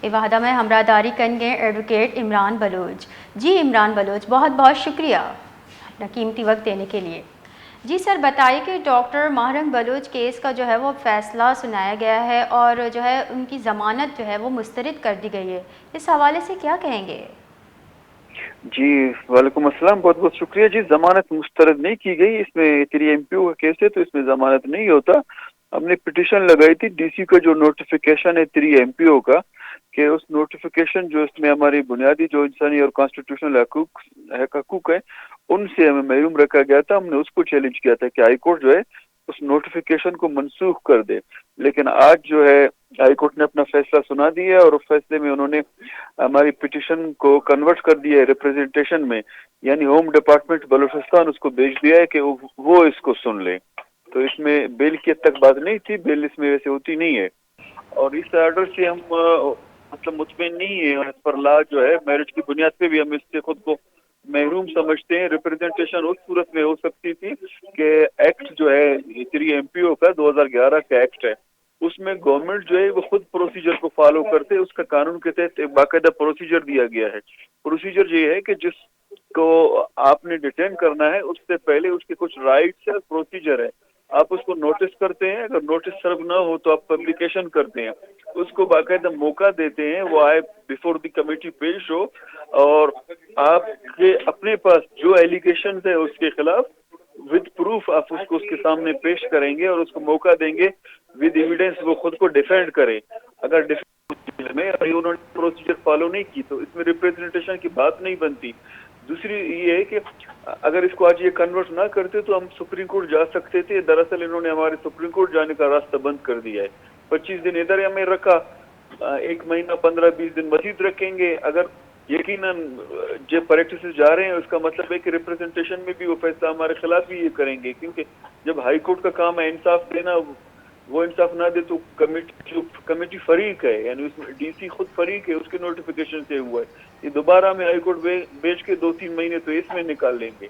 वाहदा में हमरादारी करेंगे advocate Imran Bloch. जी Imran Bloch, बहुत बहुत शुक्रिया अपना कीमती वक्त देने के लिए। जी सर, बताइए कि डॉक्टर महरंग बलोच केस का जो है वो फैसला सुनाया गया है और जो है उनकी ज़मानत जो है वो मुस्तरद कर दी गई है, इस हवाले से क्या कहेंगे? जी वालेकुम अस्सलाम, बहुत बहुत शुक्रिया। जी जमानत मुस्तरद नहीं की गई, इसमें 3 MPO का केस है तो इसमें जमानत नहीं होता। हमने पिटीशन लगाई थी, डीसी का जो नोटिफिकेशन है 3 MPO का, कि उस नोटिफिकेशन जो इसमें हमारी बुनियादी जो इंसानी और कॉन्स्टिट्यूशनल हकूक है उनसे हमें महरूम रखा गया था। हमने उसको चैलेंज किया था कि हाई कोर्ट जो है उस नोटिफिकेशन को मनसूख कर दे, लेकिन आज जो है हाई कोर्ट ने अपना फैसला सुना दिया और उस फैसले में उन्होंने हमारी पिटीशन को कन्वर्ट कर दिया है रिप्रेजेंटेशन में, यानी होम डिपार्टमेंट बलूचिस्तान उसको भेज दिया है कि वो इसको सुन ले। तो इसमें बेल की तक बात नहीं थी, बेल इसमें वैसे होती नहीं है और इस आर्डर से हम मतलब मुतमिन नहीं है। पर ला जो है मैरिज की बुनियाद पे भी हम इससे खुद को महरूम समझते हैं। रिप्रेजेंटेशन उस सूरत में हो सकती थी कि एक्ट जो है 3 MPO का 2011 का एक्ट है, उसमें गवर्नमेंट जो है वो खुद प्रोसीजर को फॉलो करते, उसका कानून के तहत एक बाकायदा प्रोसीजर दिया गया है। प्रोसीजर ये है कि जिसको आपने डिटेन करना है उससे पहले उसके कुछ राइट्स है, प्रोसीजर है। आप उसको नोटिस करते हैं, अगर नोटिस सर्व ना हो तो आप पब्लिकेशन करते हैं, उसको बाकायदा मौका देते हैं वो आए बिफोर द कमेटी पेश हो और आपके अपने पास जो एलिगेशन है उसके खिलाफ विद प्रूफ आप उसको उसके सामने पेश करेंगे और उसको मौका देंगे विद एविडेंस वो खुद को डिफेंड करे। अगर डिफेंड में उन्होंने प्रोसीजर फॉलो नहीं की तो इसमें रिप्रेजेंटेशन की बात नहीं बनती। दूसरी ये है कि अगर इसको आज ये कन्वर्ट ना करते तो हम सुप्रीम कोर्ट जा सकते थे। दरअसल इन्होंने हमारे सुप्रीम कोर्ट जाने का रास्ता बंद कर दिया है। 25 दिन इधर हमें रखा, 1 महीना 15-20 दिन मजीद रखेंगे। अगर यकीनन जो प्रैक्टिस जा रहे हैं उसका मतलब है कि रिप्रेजेंटेशन में भी वो फैसला हमारे खिलाफ ही ये करेंगे, क्योंकि जब हाई कोर्ट का काम है इंसाफ देना, वो इंसाफ ना दे तो कमेटी फरीक है, यानी उसमें डीसी खुद फरीक है, उसके नोटिफिकेशन से हुआ है, ये दोबारा में हाई कोर्ट भेज के 2-3 महीने तो इसमें निकाल लेंगे।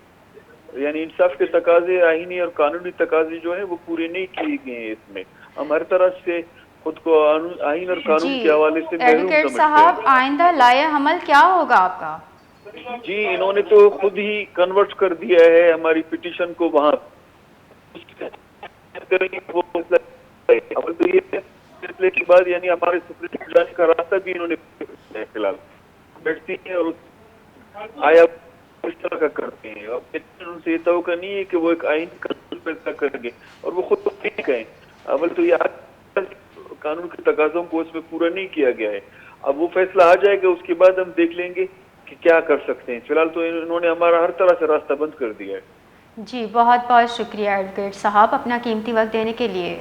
यानी इंसाफ के तकाजे, आईनी और कानूनी तकाजे जो है वो पूरे नहीं किए गए हैं। इसमें हम हर तरह से खुद को आईन और जी कानून के हवाले से महरूम एडवोकेट समझते साहब, हैं। आइंदा लाए अमल क्या होगा आपका? जी इन्होंने तो खुद ही कन्वर्ट कर दिया है हमारी पिटीशन को, वहां वो अमल तो ये फैसले के बाद यानी हमारे सुप्रीम कोर्ट जाने का रास्ता भी इन्होंने फिलहाल बैठती है और आया इस तरह का करते हैं। अब उनसे ये तो नहीं है कि वो एक आइन का फैसला करेंगे और वो खुद तो ठीक है। अवल तो ये कानून के तकाजों को उसमें पूरा नहीं किया गया है। अब वो फैसला आ जाएगा उसके बाद हम देख लेंगे कि क्या कर सकते हैं। फिलहाल तो इन्होंने हमारा हर तरह से रास्ता बंद कर दिया है। जी बहुत बहुत शुक्रिया एडवोकेट साहब अपना कीमती वक्त देने के लिए।